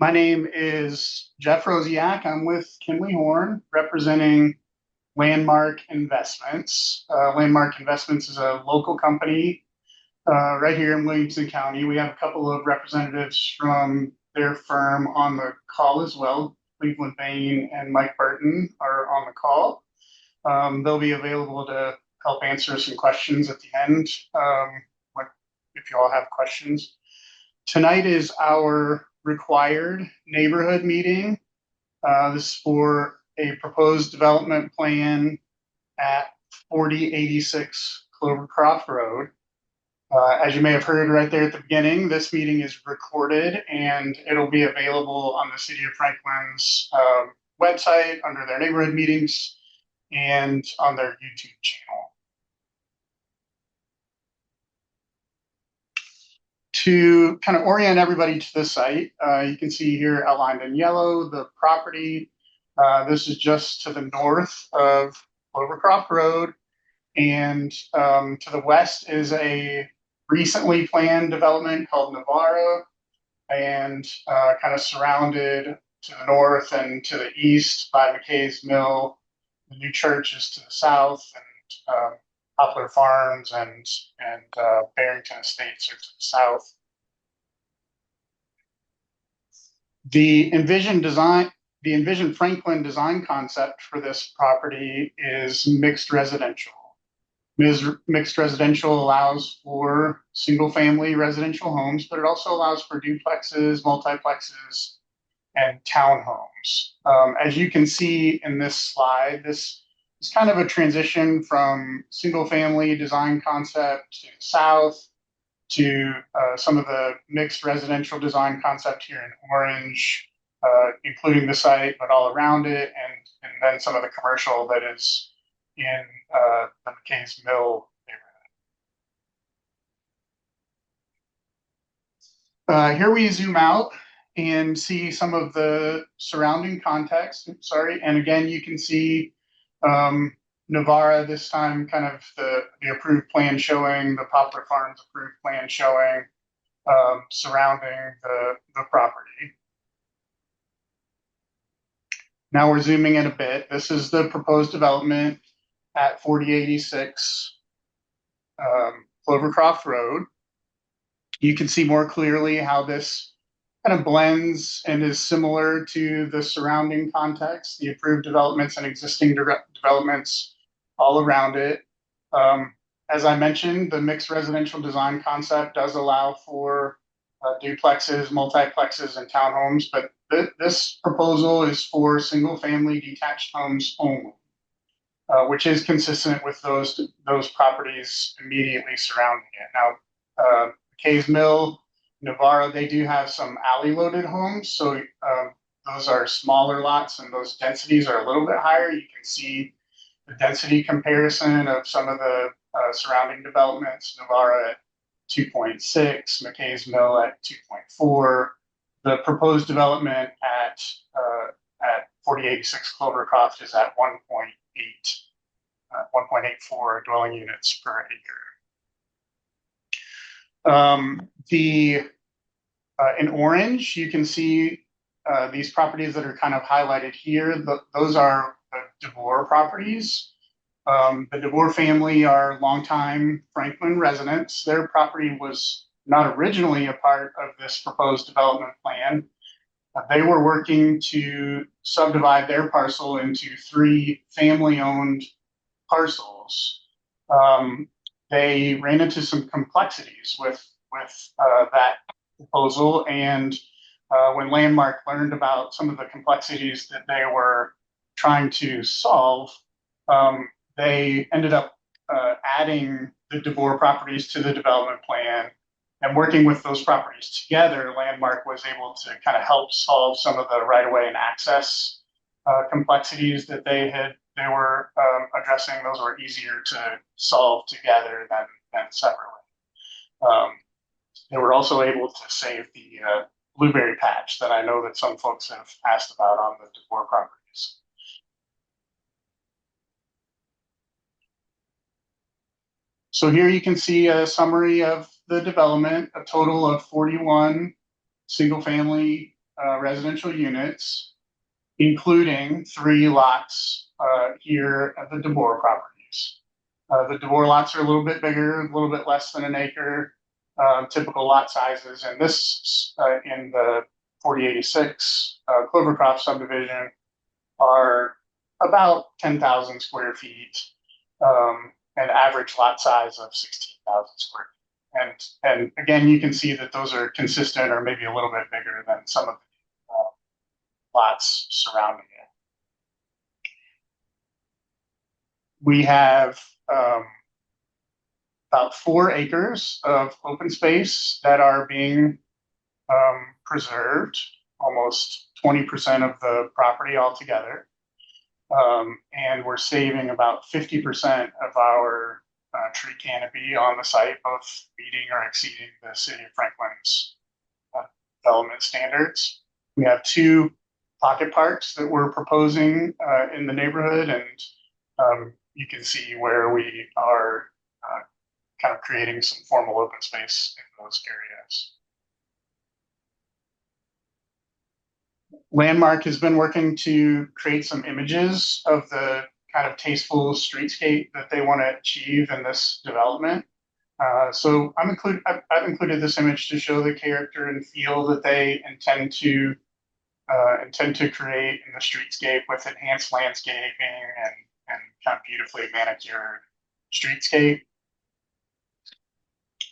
My name is Jeff Rosiak. I'm with Kinley Horn, representing Landmark Investments. Landmark Investments is a local company right here in Williamson County. We have a couple of representatives from their firm on the call as well. Cleveland Bain and Mike Burton are on the call. They'll be available to help answer some questions at the end, if you all have questions. Tonight is our required neighborhood meeting. This is for a proposed development plan at 4086 Clovercroft Road. As you may have heard right there at the beginning, this meeting is recorded and it'll be available on the City of Franklin's website under their neighborhood meetings and on their YouTube channel. To kind of orient everybody to the site, you can see here outlined in yellow the property. This is just to the north of Clovercroft Road, and to the west is a recently planned development called Navarra, and kind of surrounded to the north and to the east by McKay's Mill. The new church is to the south, and Poplar Farms and Barrington Estates are to the south. The envisioned Franklin design concept for this property is mixed residential. Mixed residential allows for single-family residential homes, but it also allows for duplexes, multiplexes, and townhomes. As you can see in this slide, this is kind of a transition from single-family design concept to the south to some of the mixed residential design concept here in orange, including the site, but all around it, and then some of the commercial that is in the McKay's Mill neighborhood. Here we zoom out and see some of the surrounding context. Sorry, and again, you can see Navarra this time, kind of the approved plan showing, the Poplar Farms approved plan showing, surrounding the property. Now we're zooming in a bit. This is the proposed development at 4086 Clovercroft Road. You can see more clearly how this kind of blends and is similar to the surrounding context, the approved developments and existing developments all around it. As I mentioned, the mixed residential design concept does allow for duplexes, multiplexes, and townhomes, but this proposal is for single-family detached homes only, which is consistent with those properties immediately surrounding it. Now, McKay's Mill, Navarra, they do have some alley-loaded homes, so those are smaller lots, and those densities are a little bit higher. You can see the density comparison of some of the surrounding developments. Navarra at 2.6, McKay's Mill at 2.4. The proposed development at 4086 Clovercroft is at 1.84 dwelling units per acre. In orange, you can see these properties that are kind of highlighted here. Those are the DeVore properties. The DeVore family are longtime Franklin residents. Their property was not originally a part of this proposed development plan. They were working to subdivide their parcel into 3 family-owned parcels. They ran into some complexities with that proposal, and when Landmark learned about some of the complexities that they were trying to solve, they ended up adding the DeVore properties to the development plan, and working with those properties together, Landmark was able to kind of help solve some of the right-of-way and access complexities that they were addressing. Those were easier to solve together than separately. They were also able to save the blueberry patch that I know that some folks have asked about on the DeVore properties. So here you can see a summary of the development, a total of 41 single-family residential units, including 3 lots here at the DeBoer properties. The DeBoer lots are a little bit bigger, a little bit less than an acre, typical lot sizes. And this in the 4086 Clovercroft subdivision are about 10,000 square feet, and average lot size of 16,000 square feet. And again, you can see that those are consistent or maybe a little bit bigger than some of the lots surrounding it. We have about 4 acres of open space that are being preserved, almost 20% of the property altogether. And we're saving about 50% of our tree canopy on the site, both meeting or exceeding the City of Franklin's development standards. We have 2 pocket parks that we're proposing in the neighborhood, and you can see where we are kind of creating some formal open space in those areas. Landmark has been working to create some images of the kind of tasteful streetscape that they want to achieve in this development. So I've included this image to show the character and feel that they intend to create in the streetscape with enhanced landscaping and kind of beautifully manicured streetscape.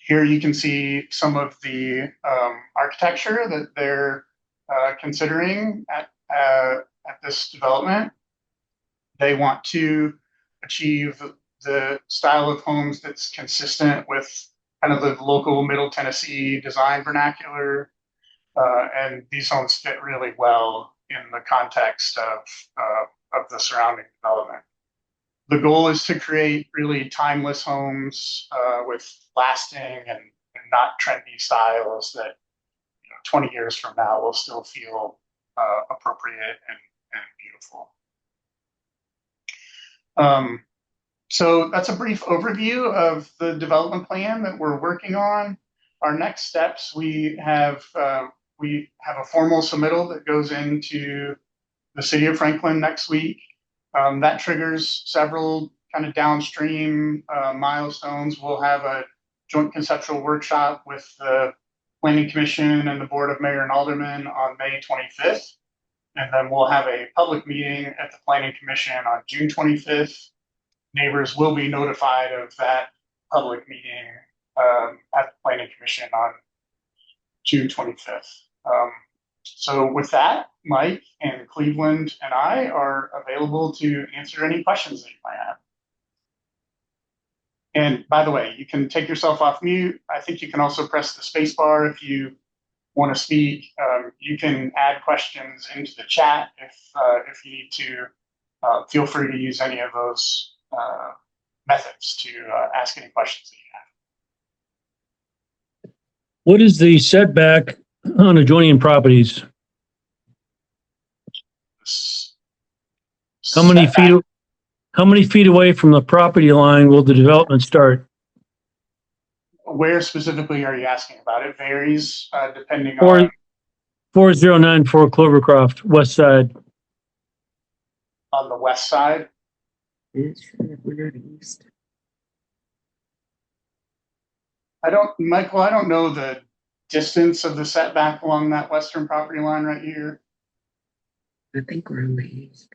Here you can see some of the architecture that they're considering at this development. They want to achieve the style of homes that's consistent with kind of the local Middle Tennessee design vernacular. And these homes fit really well in the context of the surrounding development. The goal is to create really timeless homes with lasting and not trendy styles that 20 years from now will still feel appropriate and beautiful. So that's a brief overview of the development plan that we're working on. Our next steps, we have a formal submittal that goes into the City of Franklin next week. That triggers several kind of downstream milestones. We'll have a joint conceptual workshop with the Planning Commission and the Board of Mayor and Aldermen on May 25th. And then we'll have a public meeting at the Planning Commission on June 25th. Neighbors will be notified of that public meeting at the Planning Commission on June 25th. So with that, Mike and Cleveland and I are available to answer any questions that you might have. And by the way, you can take yourself off mute. I think you can also press the space bar if you want to speak. You can add questions into the chat if you need to. Feel free to use any of those methods to ask any questions that you have. What is the setback on adjoining properties? How many feet away from the property line will the development start? Where specifically are you asking about? It varies depending on 4094 Clovercroft, west side. On the west side. Michael, I don't know the distance of the setback along that western property line right here. I think we're on the east.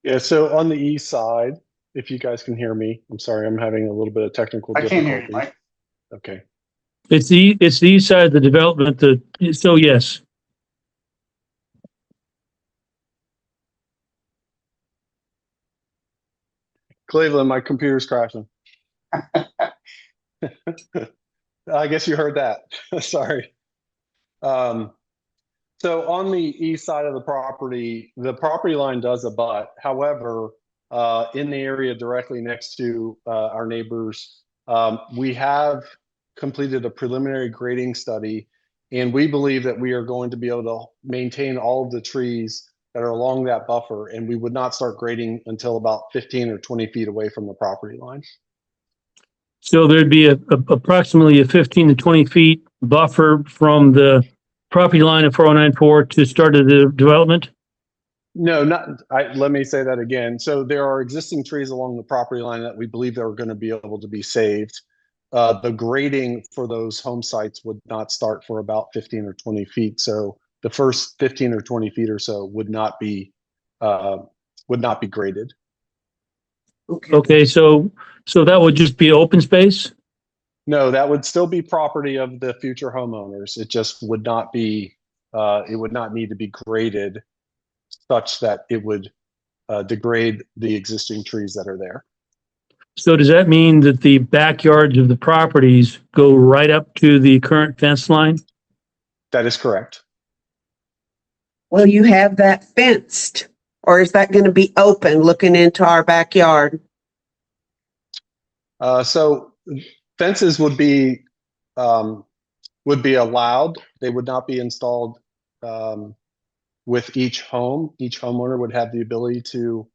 Yeah, so on the east side, if you guys can hear me, I'm sorry, I'm having a little bit of technical difficulty. I can't hear you, Mike. Okay. It's the east side of the development. So yes. Cleveland, my computer's crashing. I guess you heard that. Sorry. So on the east side of the property line does abut. However, in the area directly next to our neighbors, we have completed a preliminary grading study, and we believe that we are going to be able to maintain all of the trees that are along that buffer, and we would not start grading until about 15 or 20 feet away from the property line. So there'd be approximately a 15 to 20 feet buffer from the property line of 4094 to start the development? No, let me say that again. So there are existing trees along the property line that we believe that are going to be able to be saved. The grading for those home sites would not start for about 15 or 20 feet. So the first 15 or 20 feet or so would not be graded. Okay, so that would just be open space? No, that would still be property of the future homeowners. It just would not be, it would not need to be graded such that it would degrade the existing trees that are there. So does that mean that the backyards of the properties go right up to the current fence line? That is correct. Will you have that fenced? Or is that going to be open looking into our backyard? So fences would be allowed. They would not be installed with each home. Each homeowner would have the ability to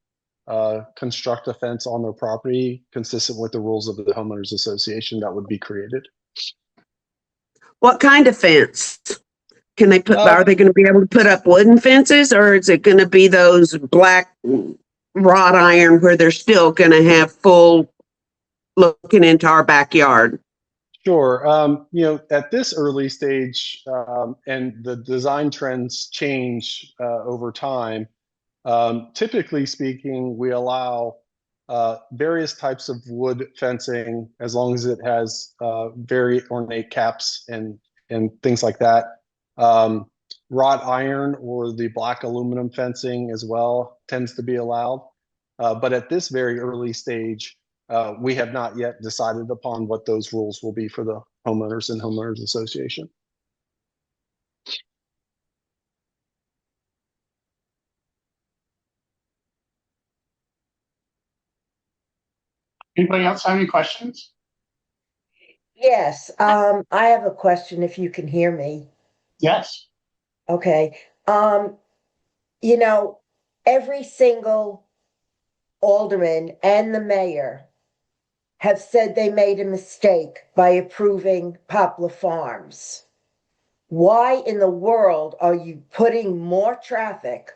construct a fence on their property consistent with the rules of the homeowners association that would be created. What kind of fence? Can they put, are they going to be able to put up wooden fences, or is it going to be those black wrought iron where they're still going to have full looking into our backyard? Sure. At this early stage, and the design trends change over time, typically speaking, we allow various types of wood fencing as long as it has very ornate caps and things like that. Wrought iron or the black aluminum fencing as well tends to be allowed. But at this very early stage, we have not yet decided upon what those rules will be for the homeowners and homeowners association. Anybody else have any questions? Yes, I have a question if you can hear me. Yes. Okay. You know, every single alderman and the mayor have said they made a mistake by approving Poplar Farms. Why in the world are you putting more traffic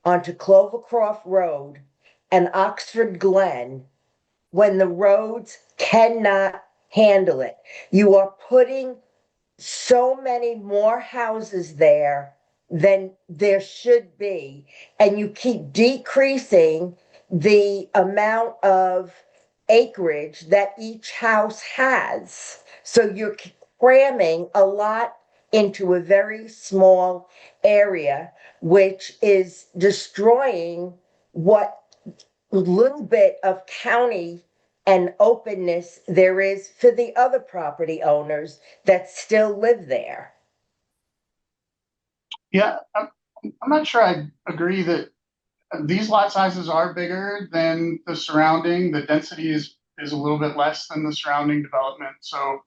onto Clovercroft Road and Oxford Glen when the roads cannot handle it? You are putting so many more houses there than there should be, and you keep decreasing the amount of acreage that each house has. So you're cramming a lot into a very small area, which is destroying what little bit of county and openness there is for the other property owners that still live there. Yeah, I'm not sure I agree that these lot sizes are bigger than the surrounding. The density is a little bit less than the surrounding development. So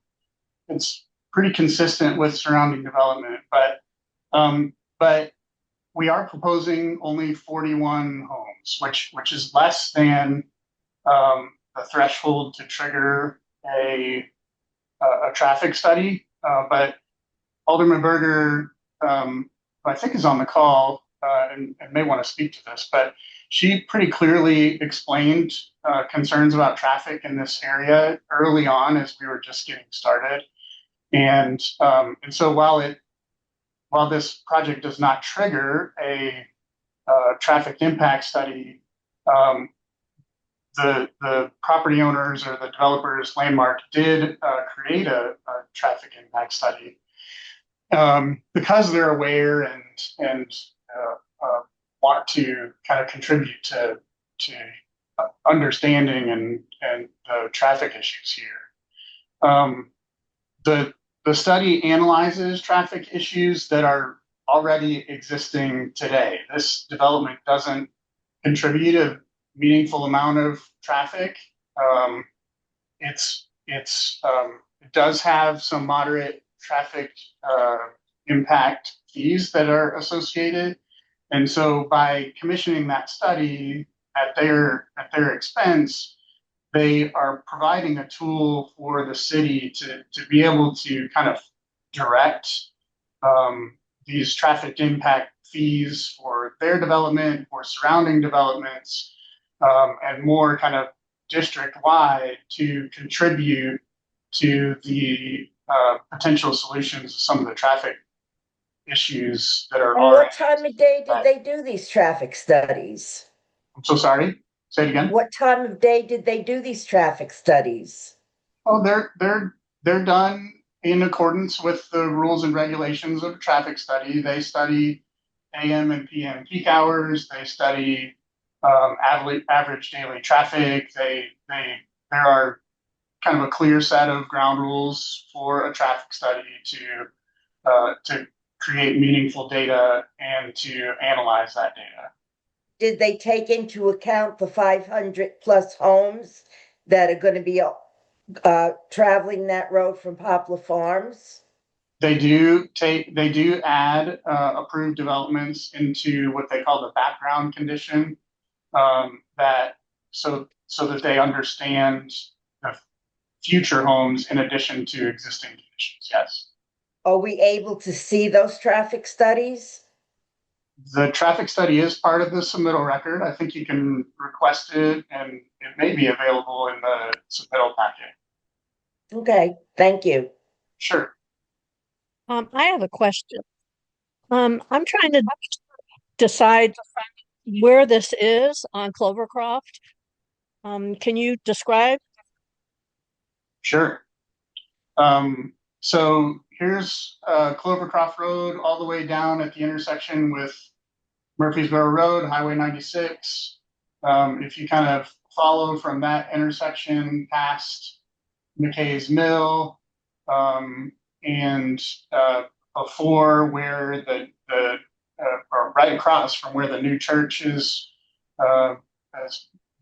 it's pretty consistent with surrounding development. But we are proposing only 41 homes, which is less than the threshold to trigger a traffic study. But Alderman Berger, I think, is on the call and may want to speak to this, but she pretty clearly explained concerns about traffic in this area early on as we were just getting started. And so while this project does not trigger a traffic impact study, the property owners or the developers, Landmark, did create a traffic impact study because they're aware and want to kind of contribute to understanding and the traffic issues here. The study analyzes traffic issues that are already existing today. This development doesn't contribute a meaningful amount of traffic. It does have some moderate traffic impact fees that are associated, and so by commissioning that study at their expense, they are providing a tool for the city to be able to kind of direct these traffic impact fees for their development or surrounding developments, and more kind of district-wide to contribute to the potential solutions to some of the traffic issues that are And already. what time of day did they do these traffic studies? I'm so sorry. Say it again. What time of day did they do these traffic studies? Oh, they're done in accordance with the rules and regulations of a traffic study. They study AM and PM peak hours. They study average daily traffic. There are kind of a clear set of ground rules for a traffic study to create meaningful data and to analyze that data. Did they take into account the 500 plus homes that are going to be traveling that road from Poplar Farms? They do add approved developments into what they call the background condition, that so that they understand the future homes in addition to existing conditions. Yes. Are we able to see those traffic studies? The traffic study is part of the submittal record. I think you can request it, and it may be available in the submittal packet. Okay, thank you. Sure. I have a question. I'm trying to decide where this is on Clovercroft. Can you describe? Sure. So here's Clovercroft Road all the way down at the intersection with Murfreesboro Road, Highway 96. If you kind of follow from that intersection past McKay's Mill, and before where or right across from where the new church is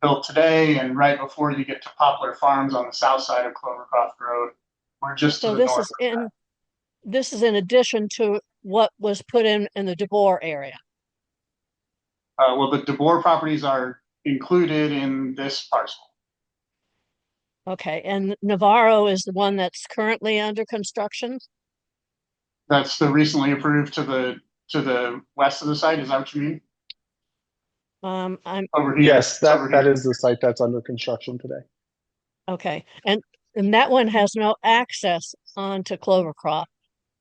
built today, and right before you get to Poplar Farms on the south side of Clovercroft Road, we're just to So the this north is of that. this is in addition to what was put in the DeBoer area. Well, the DeBoer properties are included in this parcel. Okay, and Navarro is the one that's currently under construction. That's the recently approved to the west of the site. Is that what you mean? I'm Over here. Yes, Over that here. is the site that's under construction today. okay, and that one has no access onto Clovercroft,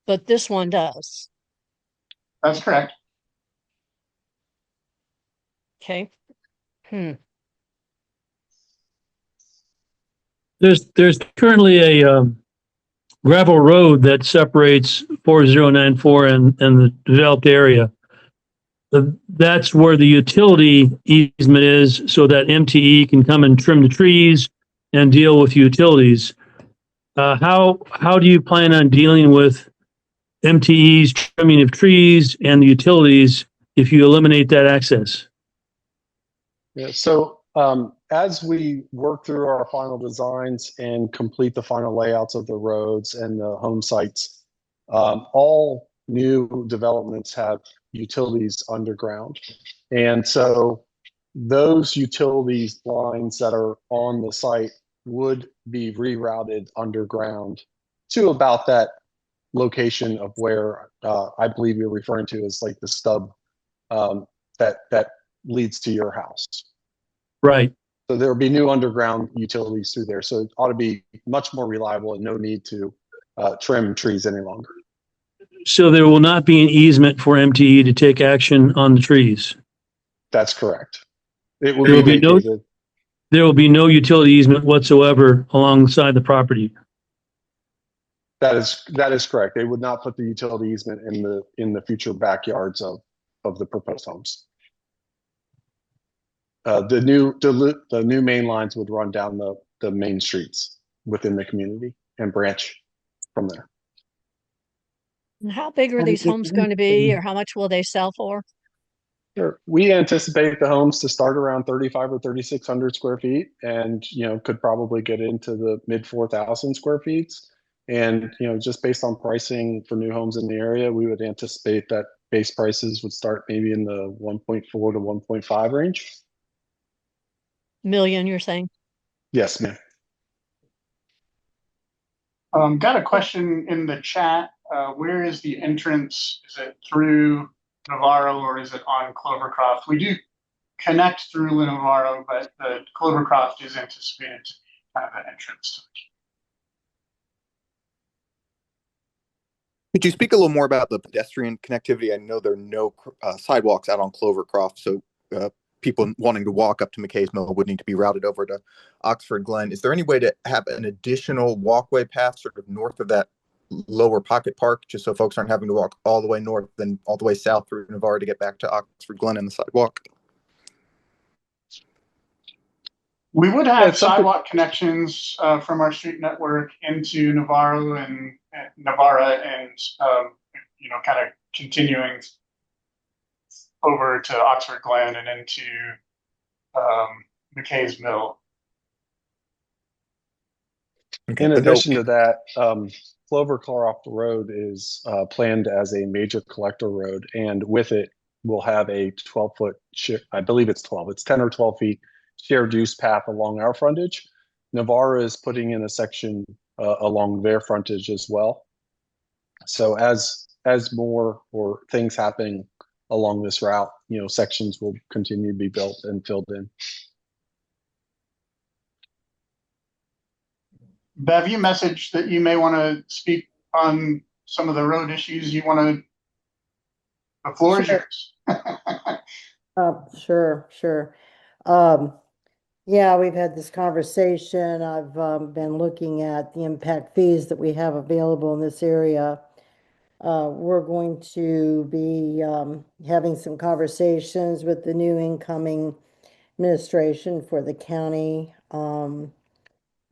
but this one does. That's correct. Okay. There's currently a gravel road that separates 4094 and the developed area. That's where the utility easement is, so that MTE can come and trim the trees and deal with utilities. How do you plan on dealing with MTE's trimming of trees and the utilities if you eliminate that access? Yeah, so as we work through our final designs and complete the final layouts of the roads and the home sites, all new developments have utilities underground. And so those utilities lines that are on the site would be rerouted underground to about that location of where I believe you're referring to as like the stub that leads to your house. Right. So there will be new underground utilities through there. So it ought to be much more reliable and no need to trim trees any longer. So there will not be an easement for MTE to take action on the trees. That's correct. It will There will be no, vacated. there will be no utility easement whatsoever alongside the property. That is correct. They would not put the utility easement in the future backyards of the proposed homes. The new main lines would run down the main streets within the community and branch from there. And how big are these homes going to be, or how much will they sell for? Sure. We anticipate the homes to start around 35 or 3,600 square feet, and could probably get into the mid 4,000 square feet. And just based on pricing for new homes in the area, we would anticipate that base prices would start maybe in the 1.4 to 1.5 range. Million, you're saying? Yes, ma'am. Got a question in the chat where is the entrance? Is it through Navarro or is it on Clovercroft? We do connect through Navarro, but the Clovercroft is anticipated to be kind of an entrance to the. Could you speak a little more about the pedestrian connectivity? I know there are no sidewalks out on Clovercroft, so people wanting to walk up to McKay's Mill would need to be routed over to Oxford Glen. Is there any way to have an additional walkway path sort of north of that lower pocket park, just so folks aren't having to walk all the way north and all the way south through Navarre to get back to Oxford Glen and the sidewalk? We would Yeah, have it's something. sidewalk connections from our street network into Navarro and Navarra, and kind of continuing over to Oxford Glen and into McKay's Mill. Okay, In but no, addition to that, Clovercroft Road is planned as a major collector road, and with it, we'll have a 12-foot, I believe it's 12, it's 10 or 12 feet shared use path along our frontage. Navarra is putting in a section along their frontage as well. So as more or things happening along this route, sections will continue to be built and filled in. Bev, you messaged that you may want to speak on some of the road issues. The floor is Sure. yours. Sure. Yeah, we've had this conversation. I've been looking at the impact fees that we have available in this area. We're going to be having some conversations with the new incoming administration for the county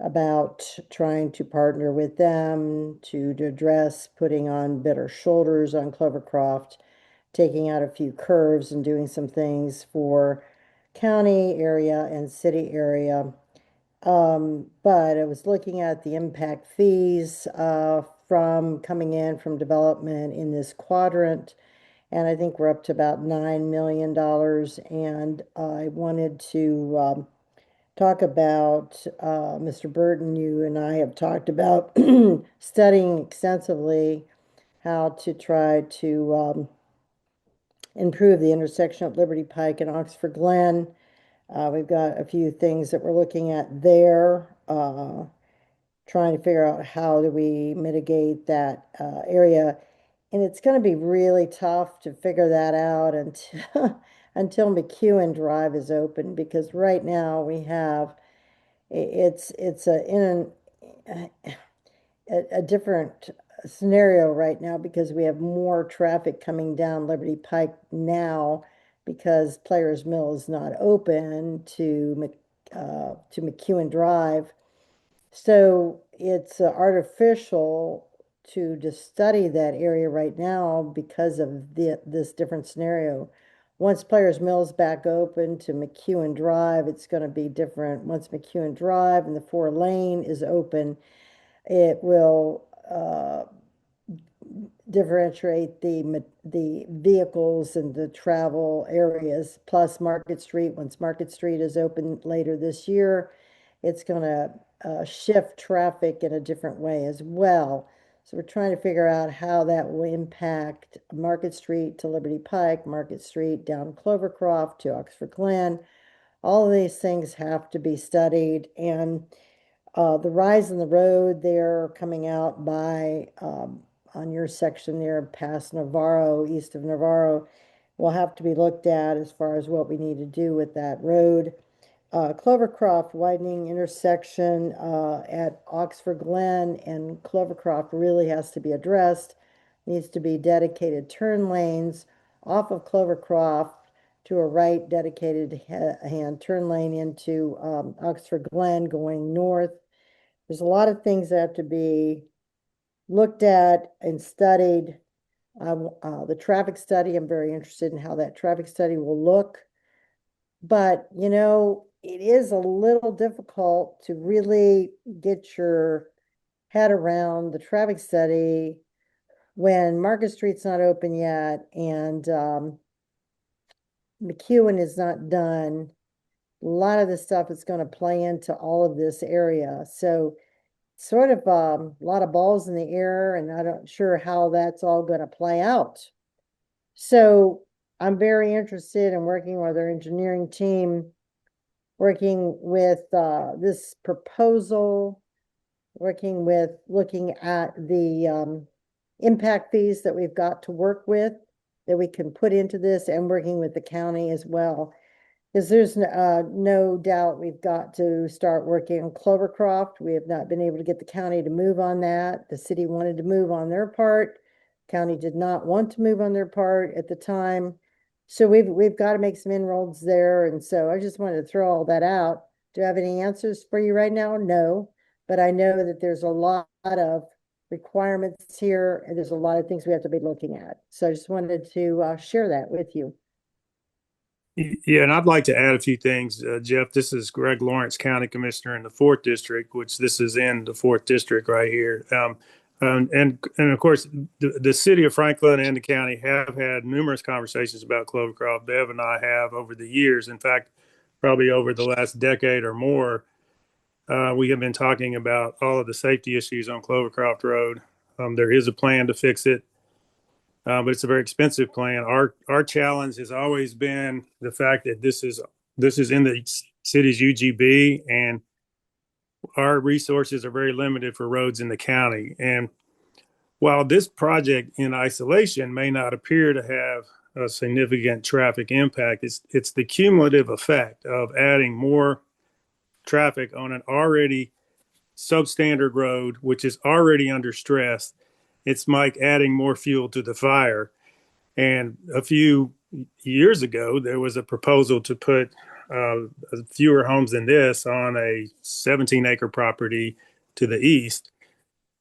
about trying to partner with them to address putting on better shoulders on Clovercroft, taking out a few curves and doing some things for county area and city area. But I was looking at the impact fees from coming in from development in this quadrant, and I think we're up to about $9 million. And I wanted to talk about, Mr. Burton, you and I have talked about studying extensively how to try to improve the intersection of Liberty Pike and Oxford Glen. We've got a few things that we're looking at there, trying to figure out how do we mitigate that area. And it's going to be really tough to figure that out until, until McEwen Drive is open, because right now we have, it's a different scenario right now because we have more traffic coming down Liberty Pike now because Players Mill is not open to McEwen Drive. So it's artificial to just study that area right now because of this different scenario. Once Players Mill is back open to McEwen Drive, it's going to be different. Once McEwen Drive and the 4-lane is open, it will differentiate the vehicles and the travel areas. Plus Market Street, once Market Street is open later this year, it's going to shift traffic in a different way as well. So we're trying to figure out how that will impact Market Street to Liberty Pike, Market Street down Clovercroft to Oxford Glen. All of these things have to be studied, and the rise in the road there coming out by on your section there past Navarro, east of Navarro, will have to be looked at as far as what we need to do with that road. Clovercroft widening intersection at Oxford Glen and Clovercroft really has to be addressed. Needs to be dedicated turn lanes off of Clovercroft to a right dedicated hand turn lane into Oxford Glen going north. There's a lot of things that have to be looked at and studied. The traffic study, I'm very interested in how that traffic study will look. But, it is a little difficult to really get your head around the traffic study when Market Street's not open yet and McEwen is not done. A lot of the stuff is going to play into all of this area. So sort of a lot of balls in the air, and I'm not sure how that's all going to play out. So I'm very interested in working with our engineering team, working with this proposal, looking at the impact fees that we've got to work with, that we can put into this, and working with the county as well. Because there's no doubt we've got to start working on Clovercroft. We have not been able to get the county to move on that. The city wanted to move on their part. County did not want to move on their part at the time. So we've got to make some inroads there. And so I just wanted to throw all that out. Do I have any answers for you right now? No. But I know that there's a lot of requirements here, and there's a lot of things we have to be looking at. So I just wanted to share that with you. Yeah, and I'd like to add a few things. Jeff, this is Greg Lawrence, County Commissioner in the 4th District, which this is in the 4th District right here. And of course, the city of Franklin and the county have had numerous conversations about Clovercroft. Bev and I have over the years. In fact, probably over the last decade or more, we have been talking about all of the safety issues on Clovercroft Road. There is a plan to fix it. But it's a very expensive plan. Our challenge has always been the fact that this is in the city's UGB, and our resources are very limited for roads in the county. And while this project in isolation may not appear to have a significant traffic impact, it's the cumulative effect of adding more traffic on an already substandard road, which is already under stress. It's like adding more fuel to the fire. And a few years ago, there was a proposal to put fewer homes than this on a 17-acre property to the east,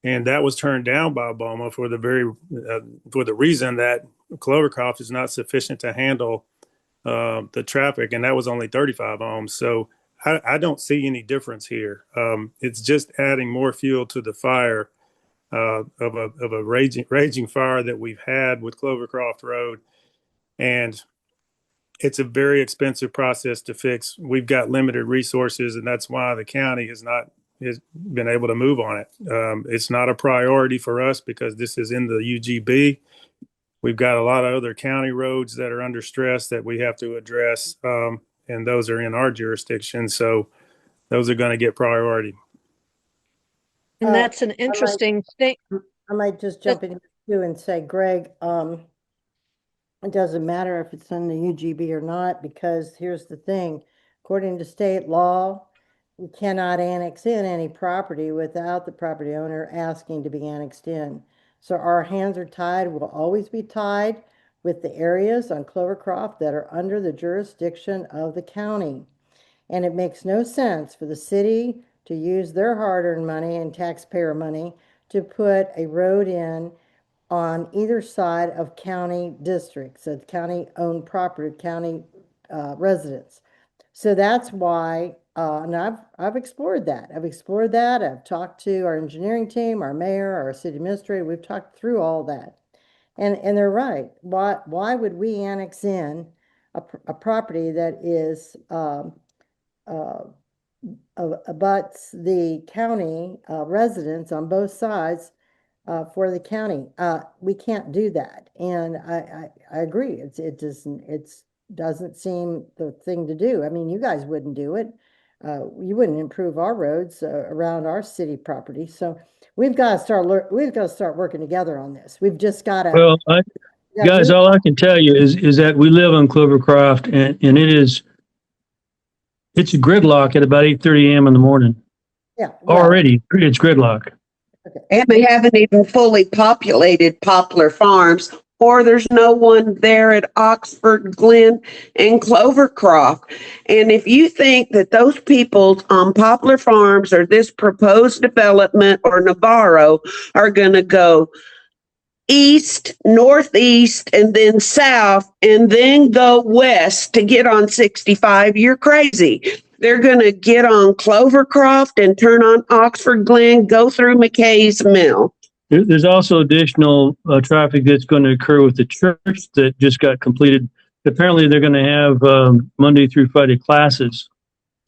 and that was turned down by Obama for the reason that Clovercroft is not sufficient to handle the traffic, and that was only 35 homes. So I don't see any difference here. It's just adding more fuel to the fire. Of a raging fire that we've had with Clovercroft Road, and it's a very expensive process to fix. We've got limited resources, and that's why the county has been able to move on it. It's not a priority for us because this is in the UGB. We've got a lot of other county roads that are under stress that we have to address, and those are in our jurisdiction. So those are going to get priority. And that's an interesting thing. I might just jump in too and say, Greg, it doesn't matter if it's in the UGB or not, because here's the thing. According to state law, you cannot annex in any property without the property owner asking to be annexed in. So our hands are tied, will always be tied with the areas on Clovercroft that are under the jurisdiction of the county. And it makes no sense for the city to use their hard-earned money and taxpayer money to put a road in on either side of county districts, so county-owned property, county residents. So that's why, and I've explored that. I've talked to our engineering team, our mayor, our city administrator. We've talked through all that, and they're right. Why would we annex in a property that is abuts the county residents on both sides for the county? We can't do that, and I agree. It doesn't seem the thing to do. I mean, you guys wouldn't do it. You wouldn't improve our roads around our city property. So we've got to start working together on this. We've just got to. Well, guys, all I can tell you is that we live on Clovercroft, and it's a gridlock at about 8:30 a.m. in the morning. Yeah. Well, already, it's gridlock. okay. And they haven't even fully populated Poplar Farms, or there's no one there at Oxford, Glen, and Clovercroft. And if you think that those people on Poplar Farms or this proposed development or Navarro are going to go east, northeast, and then south, and then go west to get on 65, you're crazy. They're going to get on Clovercroft and turn on Oxford Glen, go through McKay's Mill. There's also additional traffic that's going to occur with the church that just got completed. Apparently, they're going to have Monday through Friday classes.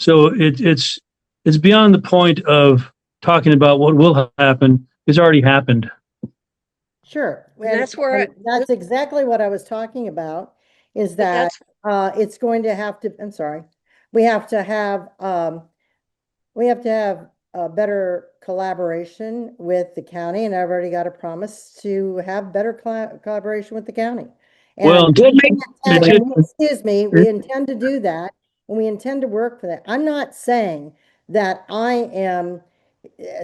So it's beyond the point of talking about what will happen has already happened. Sure. And that's where and that's exactly what I was talking about, is but that that's it's going to have to, I'm sorry, we have to have better collaboration with the county, and I've already got a promise to have better collaboration with the county. Well, And excuse me, we it- intend to do that, and we intend to work for that. I'm not saying that I am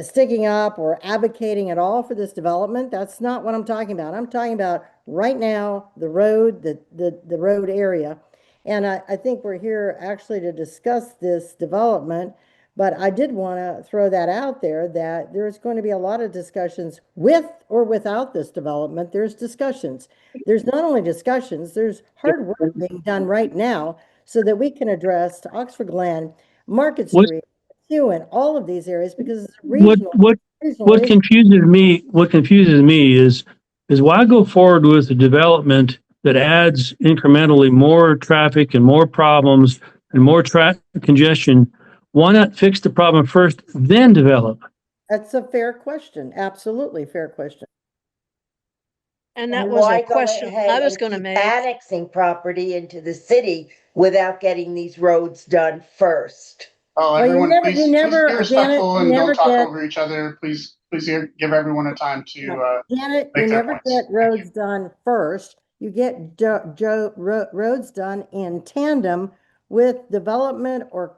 sticking up or advocating at all for this development. That's not what I'm talking about. I'm talking about right now, the road, the road area. And I think we're here actually to discuss this development, but I did want to throw that out there that there's going to be a lot of discussions with or without this development. There's discussions. There's not only discussions, there's hard work being done right now so that we can address Oxford Glen, Market what Street, Hewen, all of these areas, because it's a what what regional what issue. confuses me is why go forward with a development that adds incrementally more traffic and more problems and more traffic congestion. Why not fix the problem first, then develop? That's a fair question. Absolutely fair question. and that And was a why go question ahead I was and going to keep make. annexing property into the city without getting these roads done first? Oh, Well, everyone, you please be never, Janet, respectful you and don't never talk get, over each other. Please give everyone a time to Janet, you make their never get points. Thank you. roads done first. You get roads done in tandem with development or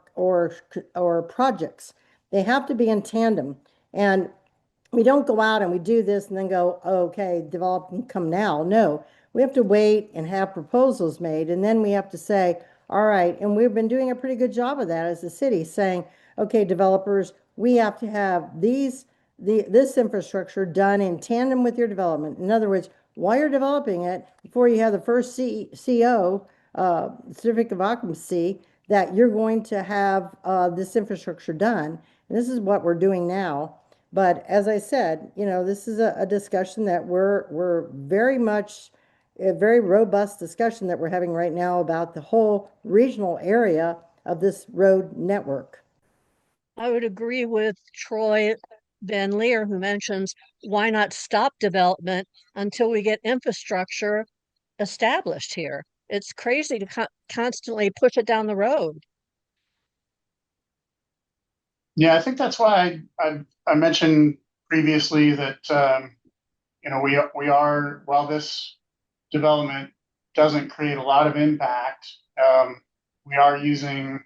projects. They have to be in tandem. And we don't go out and we do this and then go, okay, develop and come now. No, we have to wait and have proposals made. And then we have to say, all right, and we've been doing a pretty good job of that as a city, saying, okay, developers, we have to have this infrastructure done in tandem with your development. In other words, while you're developing it, before you have the first CO, certificate of occupancy, that you're going to have this infrastructure done. And this is what we're doing now. But as I said, this is a discussion that we're very much, a very robust discussion that we're having right now about the whole regional area of this road network. I would agree with Troy Van Leer, who mentions why not stop development until we get infrastructure established here. It's crazy to constantly push it down the road. Yeah, I think that's why I mentioned previously that we are, while this development doesn't create a lot of impact, we are using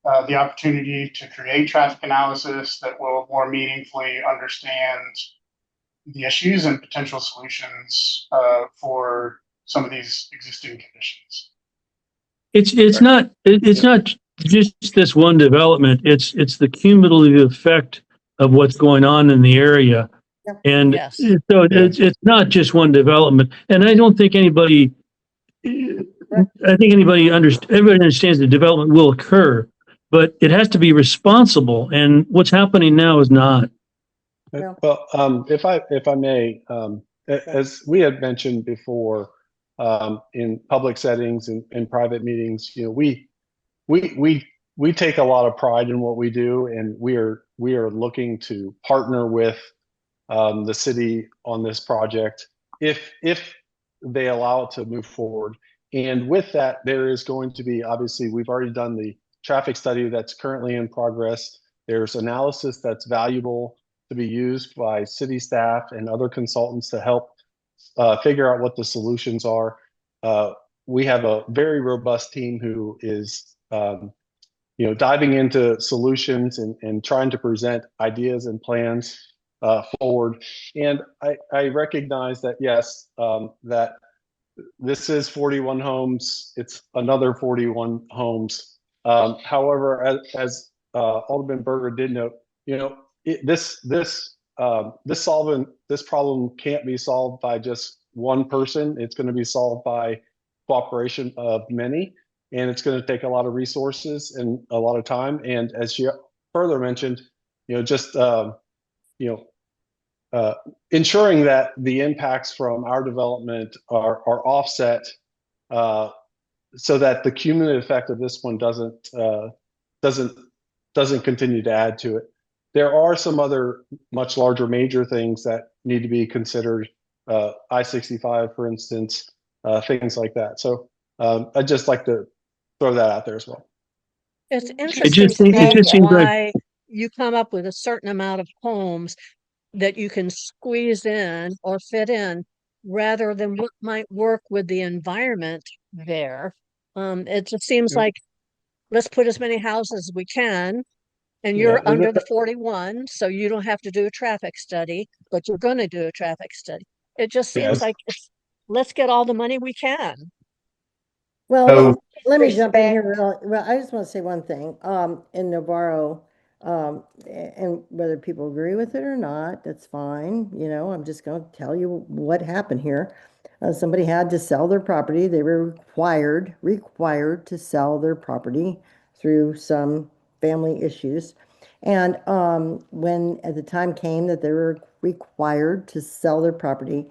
the opportunity to create traffic analysis that will more meaningfully understand the issues and potential solutions for some of these existing conditions. It's not just this one development. It's the cumulative effect of what's going on in the area. And Yes. so it's not just one development. And I don't think anybody, I think everybody understands the development will occur, but it has to be responsible. And what's happening now is not. Yeah. Well, if I may, as we had mentioned before, in public settings and in private meetings, we take a lot of pride in what we do, and we are looking to partner with the city on this project if they allow it to move forward. And with that, there is going to be, obviously, we've already done the traffic study that's currently in progress. There's analysis that's valuable to be used by city staff and other consultants to help figure out what the solutions are. We have a very robust team who is diving into solutions and trying to present ideas and plans forward. And I recognize that, yes, that this is 41 homes. It's another 41 homes. However, as Alderman Berger did note, this problem can't be solved by just one person. It's going to be solved by cooperation of many, and it's going to take a lot of resources and a lot of time. And as she further mentioned, just ensuring that the impacts from our development are offset, so that the cumulative effect of this one doesn't continue to add to it. There are some other much larger major things that need to be considered. I-65, for instance, things like that. So I'd just like to throw that out there as well. It's It interesting just to it me just seems like why you come up with a certain amount of homes that you can squeeze in or fit in rather than what might work with the environment there. It just seems Yeah. like let's put as many houses as we can, and Yeah, you're under the 41, so you don't have to do a traffic study, but you're going to do a traffic study. It just seems yes. like let's get all the money we can. Well, So let me jump in here. Respect. Well, I just want to say one thing. In Navarro, and whether people agree with it or not, that's fine. You know, I'm just going to tell you what happened here. Somebody had to sell their property. They were required to sell their property through some family issues. And when at the time came that they were required to sell their property,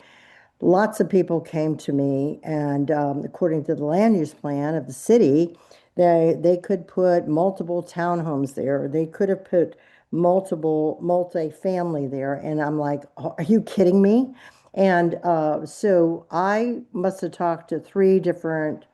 lots of people came to me, and according to the land use plan of the city, they could put multiple townhomes there. They could have put multiple multi-family there, and I'm like, "Oh, are you kidding me?" And so I must have talked to three different,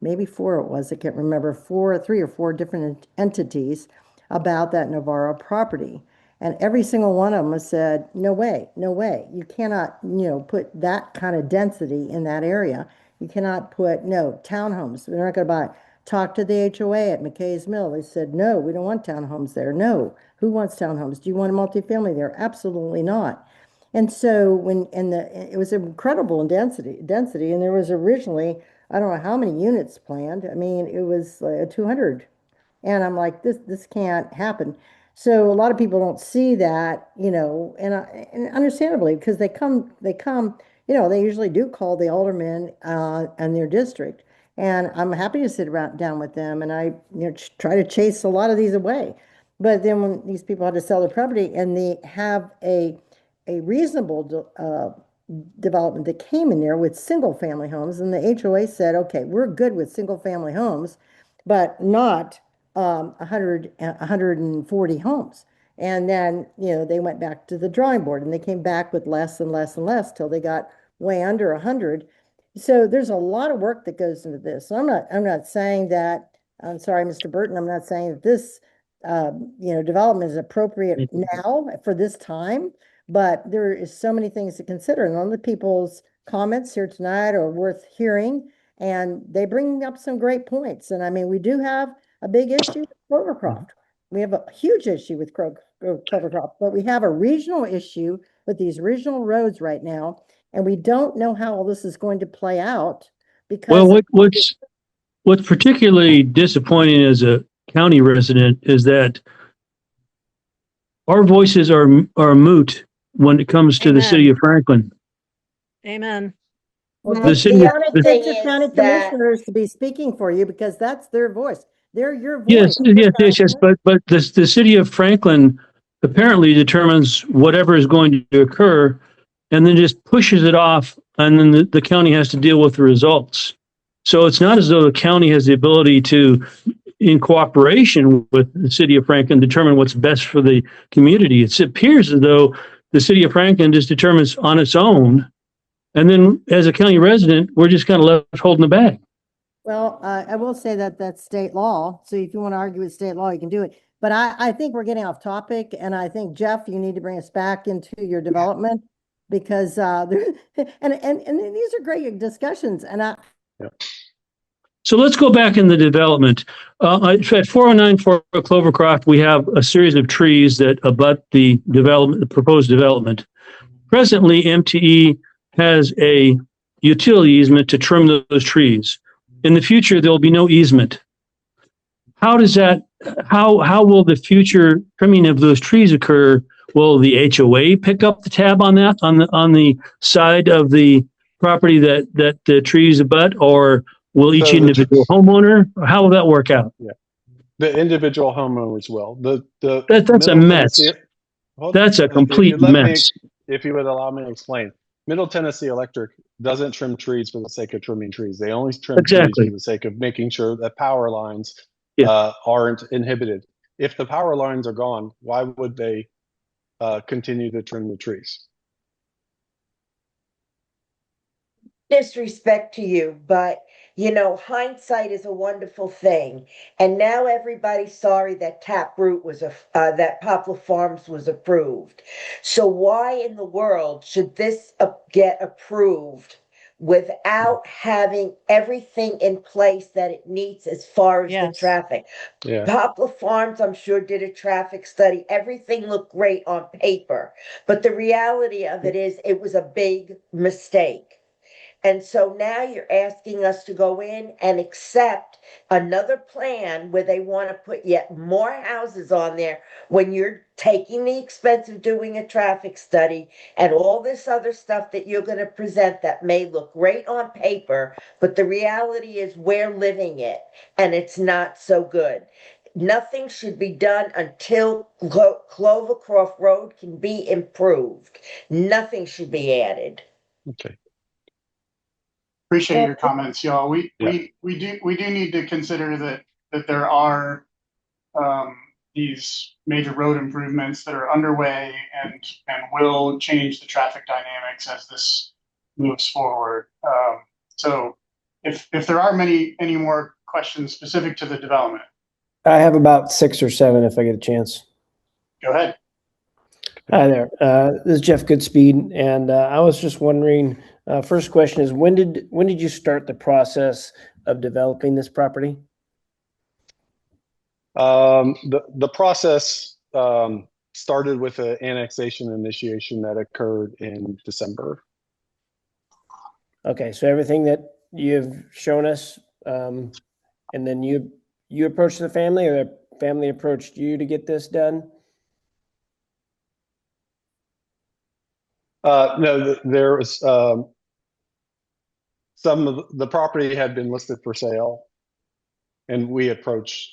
maybe four it was, I can't remember, three or four different entities about that Navarro property. And every single one of them has said, no way, no way. You cannot, put that kind of density in that area. You cannot put, no, townhomes. They're not going to buy. Talk to the HOA at McKay's Mill. They said, no, we don't want townhomes there. No. Who wants townhomes? Do you want a multifamily there? Absolutely not. And so it was incredible in density, and there was originally, I don't know how many units planned. I mean, it was like 200. And I'm like, this can't happen. So a lot of people don't see that, and understandably, because they come, they usually do call the aldermen and their district. And I'm happy to sit around down with them, and I, try to chase a lot of these away. But then when these people had to sell their property and they have a reasonable development that came in there with single family homes, and the HOA said, okay, we're good with single family homes, but not 140 homes. And then, they went back to the drawing board, and they came back with less and less and less till they got way under 100. So there's a lot of work that goes into this. So I'm not saying that, I'm sorry, Mr. Burton, I'm not saying that this, development is appropriate now for this time, but there is so many things to consider. And all the people's comments here tonight are worth hearing, and they bring up some great points. And I mean, we do have a big issue with Clovercroft. We have a huge issue with Clovercroft, but we have a regional issue with these regional roads right now, and we don't know how all this is going to play out well, because what's particularly disappointing as a county resident is that our voices are moot when it comes to the city Amen. of Franklin. Amen. well, The Well, city, the of, other the, thing get your is county that commissioners to be speaking for you because that's their voice. They're your yes, voice. yes, but the city of Franklin apparently determines whatever is going to occur, and then just pushes it off, and then the county has to deal with the results. So it's not as though the county has the ability to, in cooperation with the city of Franklin, determine what's best for the community. It appears as though the city of Franklin just determines on its own, and then as a county resident, we're just kind of left holding the bag. Well, I will say that that's state law. So if you want to argue with state law, you can do it. But I think we're getting off topic, and I think, Jeff, you need to bring us back into your development because and these are great discussions. And Yeah. So let's go back in the development. At 409 for Clovercroft, we have a series of trees that abut the development, the proposed development. Presently, MTE has a utility easement to trim those trees. In the future, there will be no easement. How does that? How will the future trimming of those trees occur? Will the HOA pick up the tab on that on the side of the property that the trees abut, or will each So individual homeowner? How will that work out? yeah, the individual homeowners will. The That's a Middle mess. Tennessee. Hold, That's a if you complete let me, mess. if you would allow me to explain, Middle Tennessee Electric doesn't trim trees for the sake of trimming trees. They only trim trees for Exactly. the sake of making sure that power lines Yeah. aren't inhibited. if the power lines are gone, why would they continue to trim the trees? Disrespect to you, but hindsight is a wonderful thing. And now everybody's sorry that Taproot that Poplar Farms was approved. So why in the world should this get approved without having everything in place that it needs as far as the Yes. traffic? Yeah. Poplar Farms, I'm sure, did a traffic study. Everything looked great on paper, but the reality of it is it was a big mistake. And so now you're asking us to go in and accept another plan where they want to put yet more houses on there when you're taking the expense of doing a traffic study and all this other stuff that you're going to present that may look great on paper, but the reality is we're living it and it's not so good. Nothing should be done until Clovercroft Road can be improved. Nothing should be added. Okay. Appreciate your comments, y'all. Yeah. We do need to consider that there are these major road improvements that are underway and will change the traffic dynamics as this moves forward. So if there are any more questions specific to the development, I have about 6 or 7 if I get a chance. go ahead. Hi there. This is Jeff Goodspeed, and I was just wondering. First question is, when did you start the process of developing this property? The process started with an annexation initiation that occurred in December. Okay, so everything that you've shown us, and then you approached the family, or the family approached you to get this done? No, there was some of the property had been listed for sale, and we approached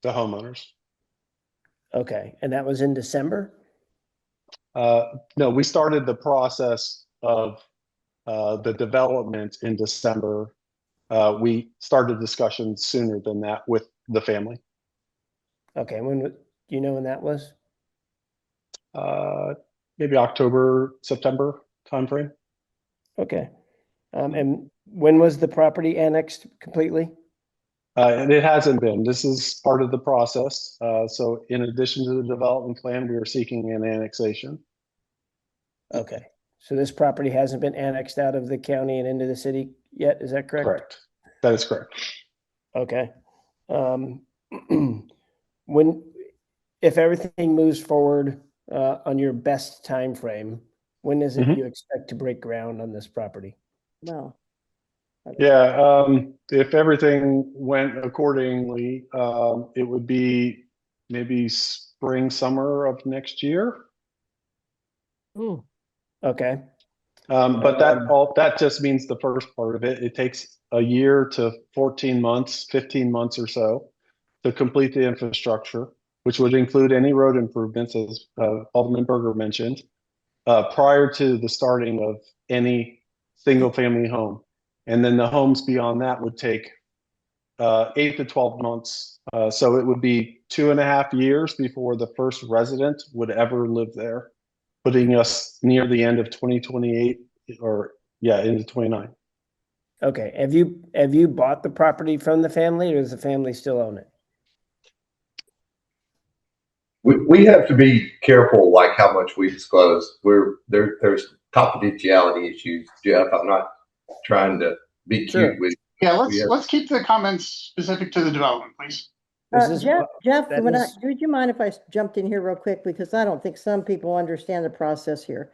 the homeowners. Okay, and that was in December? No, we started the process of the development in December. We started discussions sooner than that with the family. Okay, do you know when that was? Maybe October, September timeframe. Okay. And when was the property annexed completely? And it hasn't been. This is part of the process. So in addition to the development plan, we are seeking an annexation. Okay. So this property hasn't been annexed out of the county and into the city yet, is that correct? Correct. That is correct. Okay. If everything moves forward on your best time frame, when is it you expect to break ground on this property? Well, Yeah, if everything went accordingly, it would be maybe spring, summer of next year. Ooh, Okay. But that just means the first part of it. It takes a year to 14 months, 15 months or so to complete the infrastructure, which would include any road improvements, as Alderman Berger mentioned, prior to the starting of any single-family home. And then the homes beyond that would take 8 to 12 months. So it would be 2.5 years before the first resident would ever live there, putting us near the end of 2028 into 29. Okay. Have you bought the property from the family, or does the family still own it? We have to be careful, like how much we disclose. There's confidentiality issues, Jeff. I'm not trying to be cute with. Yeah, let's keep the comments specific to the development, please. Jeff, would you mind if I jumped in here real quick, because I don't think some people understand the process here.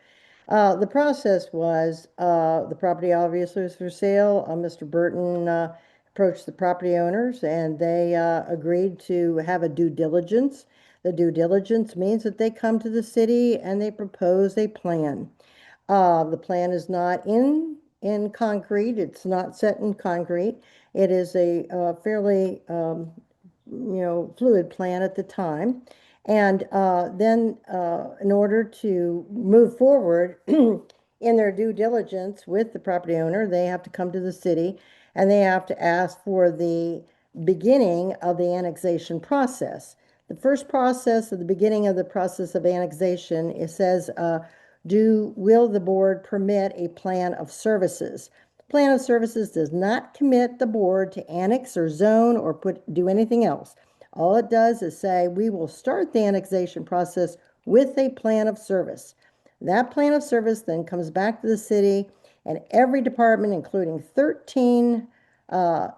The process was the property obviously was for sale. Mr. Burton approached the property owners, and they agreed to have a due diligence. The due diligence means that they come to the city and they propose a plan. The plan is not in concrete. It's not set in concrete. It is a fairly fluid plan at the time. And then in order to move forward in their due diligence with the property owner, they have to come to the city and they have to ask for the beginning of the annexation process. The first process at the beginning of the process of annexation, it says, will the board permit a plan of services? The plan of services does not commit the board to annex or zone or do anything else. All it does is say, we will start the annexation process with a plan of service. That plan of service then comes back to the city, and every department, including 13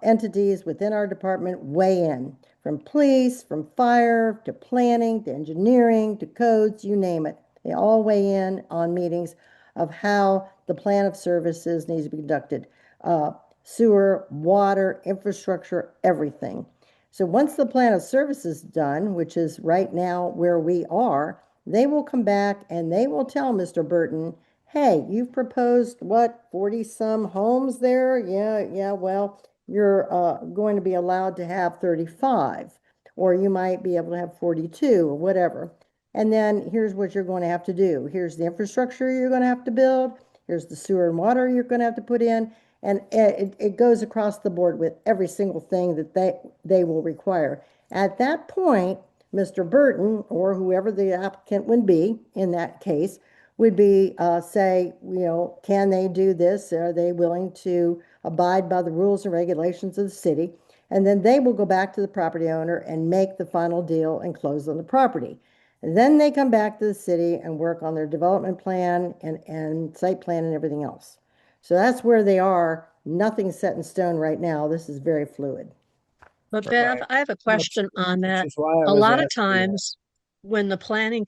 entities within our department, weigh in, from police, from fire, to planning, to engineering, to codes, you name it. They all weigh in on meetings of how the plan of services needs to be conducted. Sewer, water, infrastructure, everything. So once the plan of services is done, which is right now where we are, they will come back and they will tell Mr. Burton, hey, you've proposed what, 40 some homes there? Yeah, well, you're going to be allowed to have 35, or you might be able to have 42 or whatever. And then here's what you're going to have to do. Here's the infrastructure you're going to have to build. Here's the sewer and water you're going to have to put in. And it goes across the board with every single thing that they will require. At that point, Mr. Burton, or whoever the applicant would be in that case, would be say, can they do this? Are they willing to abide by the rules and regulations of the city? And then they will go back to the property owner and make the final deal and close on the property. And then they come back to the city and work on their development plan and site plan and everything else. So that's where they are. Nothing's set in stone right now. This is very fluid. But Bev, Right. I have a question on Which that. is why I A was lot of asking that. times when the planning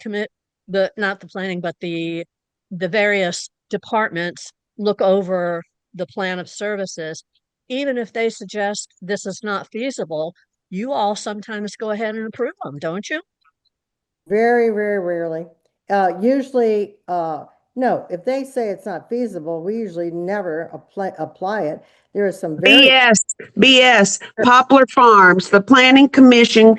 not the planning, but the various departments look over the plan of services, even if they suggest this is not feasible, you all sometimes go ahead and approve them, don't you? Very, very rarely. Usually, no, if they say it's not feasible, we usually never apply it. There are some very, BS. Poplar Farms, the planning commission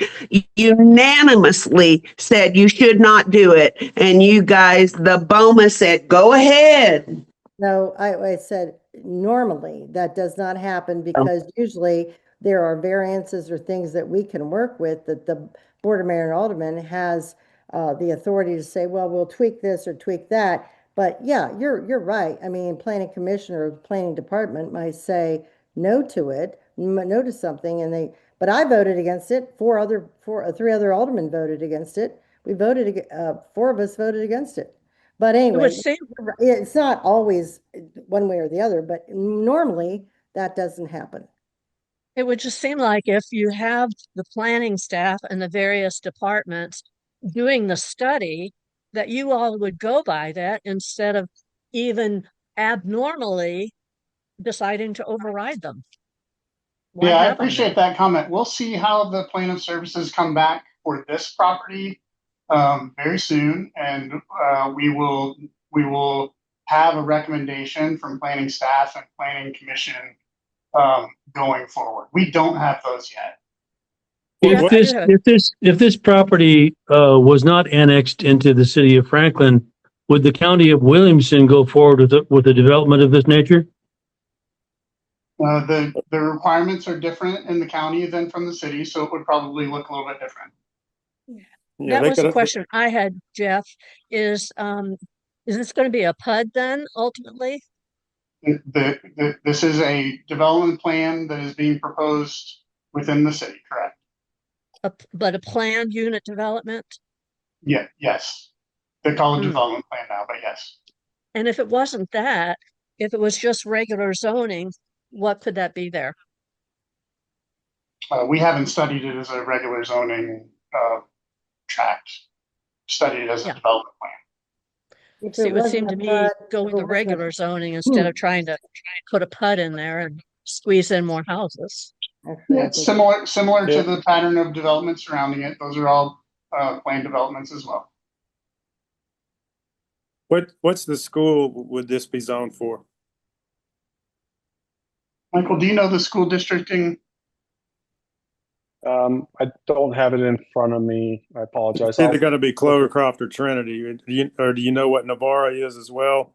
unanimously said you should not do it. And you guys, the BOMA said, go ahead. no, I said normally that does not happen because usually there are variances or things that we can work with that the Board of Mayor and Alderman has the authority to say, well, we'll tweak this or tweak that. But yeah, you're right. I mean, planning commission or planning department might say no to it, no to something, but I voted against it. Three other aldermen voted against it. We voted, four of us voted against it. But It would anyway, seem it's not always one way or the other, but normally that doesn't happen. it would just seem like if you have the planning staff and the various departments doing the study, that you all would go by that instead of even abnormally deciding to override them. Why Yeah, I have them then? appreciate that comment. We'll see how the plan of services come back for this property very soon, and we will have a recommendation from planning staff and planning commission going forward. We don't have those yet. Jeff, I do have If this property was not annexed into the city of Franklin, would the county of Williamson go forward with a development of this nature? The requirements are different in the county than from the city, so it would probably look a little bit different. Yeah, that they was a could. question I had, Jeff. Is this going to be a PUD then ultimately? This is a development plan that is being proposed within the city, correct? But a planned unit development? Yeah, yes. They call it Mm. development plan now, but yes. And if it wasn't that, if it was just regular zoning, what could that be there? We haven't studied it as a regular zoning tract, studied it as a Yeah. development plan. If See, it it would wasn't seem a to me PUD, go if with it the wasn't regular zoning instead of trying to put a PUD in there and squeeze in more houses. actually, Yeah, I it's think similar Yeah. to the pattern of development surrounding it. Those are all planned developments as well. What's the school would this be zoned for? Michael, do you know the school districting? I don't have it in front of me. I apologize. It's either going to be Clovercroft or Trinity. Or do you know what Navarre is as well?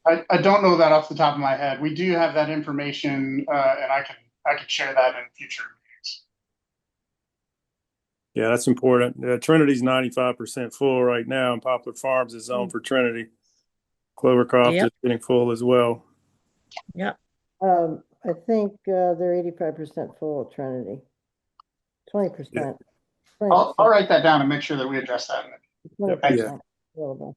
I don't know that off the top of my head. We do have that information, and I can share that in future Yeah, that's important. Trinity's 95% full right now, and Poplar Farms is zoned for Trinity. Clovercroft Yep. is getting full as well. Yep. I think, they're 85% full at Trinity. 20%. I'll write that down and make sure that we address that. 20% available.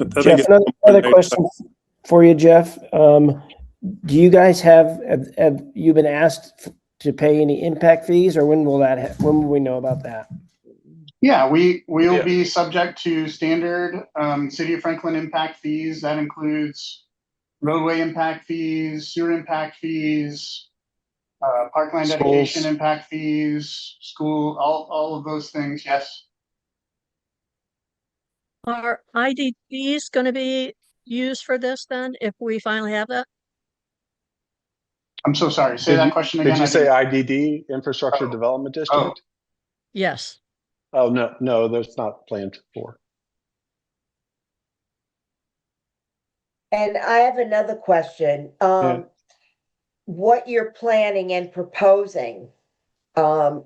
I think Jeff, it's another question for you, Jeff. Do you guys have you been asked to pay any impact fees, or when will when will we know about that? Yeah, we will Yeah. be subject to standard City of Franklin impact fees. That includes roadway impact fees, sewer impact fees, parkland dedication Schools. impact fees, school, all of those things. Yes. Are IDDs going to be used for this then, if we finally have that? I'm so sorry. Say that question again. Did you I say didn't- IDD, Infrastructure Oh. Development Oh, District? Yes. Oh, no, that's not planned for. And I have another question. Yeah. What you're planning and proposing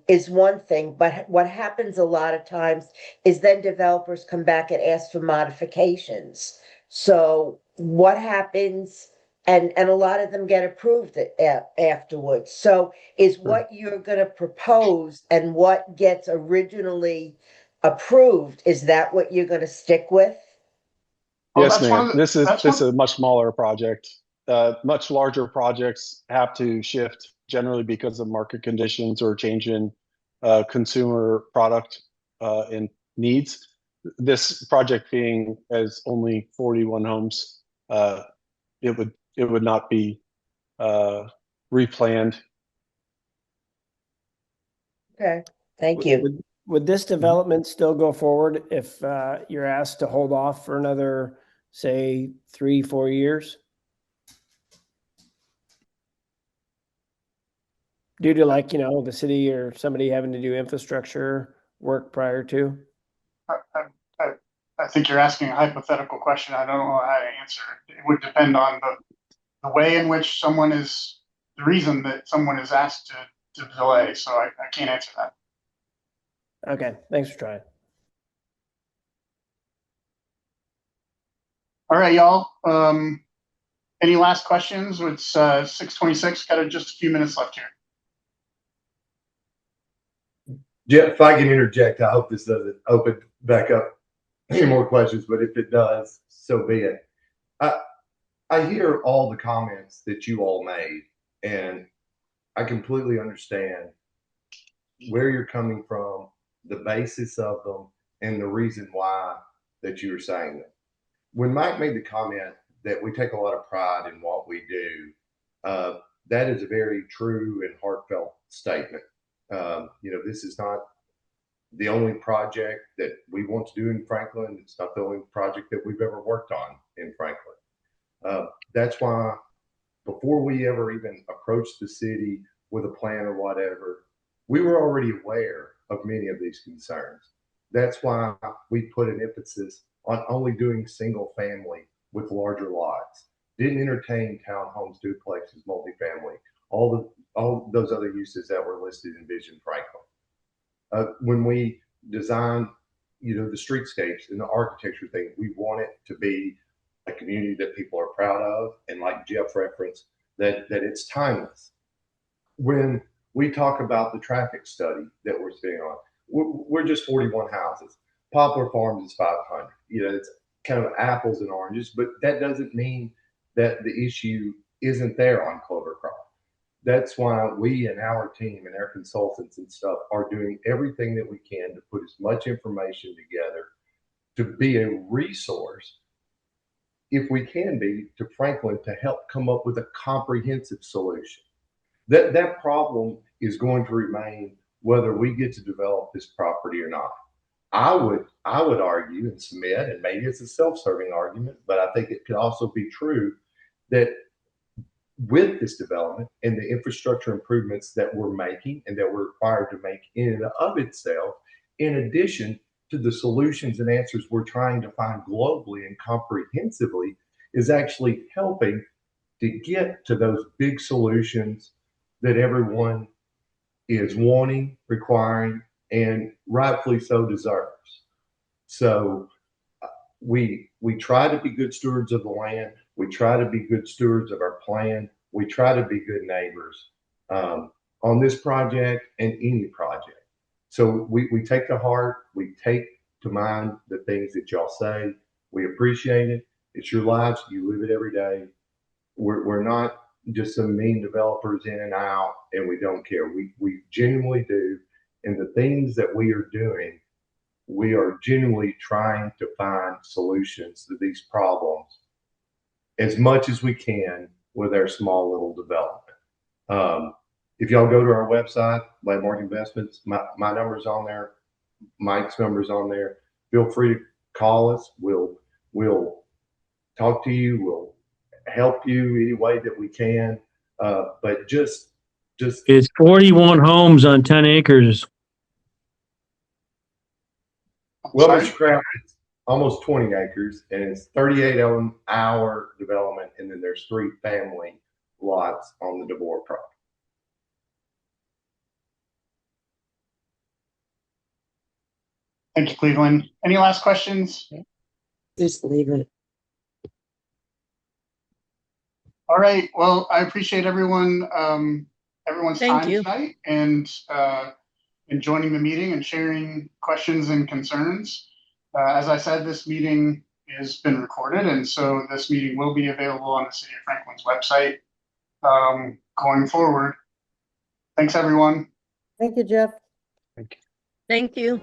is one thing, but what happens a lot of times is then developers come back and ask for modifications. So what happens, and a lot of them get approved afterwards. So is what you're going to propose and what gets originally approved, is that what you're going to stick with? Well, Yes, that's one ma'am. of the, This is that's this one, is a much smaller project. Much larger projects have to shift generally because of market conditions or change in consumer product and needs. This project being as only 41 homes, it would not be replanned. Okay, thank you. Would this development still go forward if you're asked to hold off for another, say, 3-4 years? Due to the city or somebody having to do infrastructure work prior to? I think you're asking a hypothetical question. I don't know how to answer it. It would depend on the way in which the reason that someone is asked to delay. So I can't answer that. Okay, thanks for trying. All right, y'all. Any last questions? It's 6:26. Got just a few minutes left here. Jeff, if I can interject, I hope this doesn't open back up any more questions, but if it does, so be it. I hear all the comments that you all made, and I completely understand where you're coming from, the basis of them, and the reason why that you were saying them. When Mike made the comment that we take a lot of pride in what we do, that is a very true and heartfelt statement. This is not the only project that we want to do in Franklin. It's not the only project that we've ever worked on in Franklin. That's why before we ever even approached the city with a plan or whatever, we were already aware of many of these concerns. That's why we put an emphasis on only doing single family with larger lots. Didn't entertain townhomes, duplexes, multifamily, all those other uses that were listed in Vision Franklin. When we designed, the streetscapes and the architecture thing, we want it to be a community that people are proud of, and like Jeff referenced, that it's timeless. When we talk about the traffic study that we're sitting on, we're just 41 houses. Poplar Farms is 500. It's kind of apples and oranges, but that doesn't mean that the issue isn't there on Clovercroft. That's why we and our team and our consultants and stuff are doing everything that we can to put as much information together to be a resource, if we can be, to Franklin to help come up with a comprehensive solution. That problem is going to remain whether we get to develop this property or not. I would argue and submit, and maybe it's a self-serving argument, but I think it could also be true, that with this development and the infrastructure improvements that we're making and that we're required to make in and of itself, in addition to the solutions and answers we're trying to find globally and comprehensively, is actually helping to get to those big solutions that everyone is wanting, requiring, and rightfully so deserves. So we try to be good stewards of the land. We try to be good stewards of our plan. We try to be good neighbors on this project and any project. So we take to heart, we take to mind the things that y'all say. We appreciate it. It's your lives. You live it every day. We're not just some mean developers in and out, and we don't care. We genuinely do. And the things that we are doing, we are genuinely trying to find solutions to these problems as much as we can with our small little development. If y'all go to our website, Landmark Investments, my number's on there, Mike's number's on there. Feel free to call us. We'll talk to you. We'll help you any way that we can. But just It's 41 homes on 10 acres. well, Sorry? Mr. Kraft, it's almost 20 acres, and it's 38-hour development, and then there's 3 family lots on the DeBoer property. Thank you, Cleveland. Any last questions? Just leave it. All right. Well, I appreciate everyone's Thank time you. tonight and joining the meeting and sharing questions and concerns. As I said, this meeting has been recorded, and so this meeting will be available on the City of Franklin's website going forward. Thanks, everyone. Thank you, Jeff. Thank you.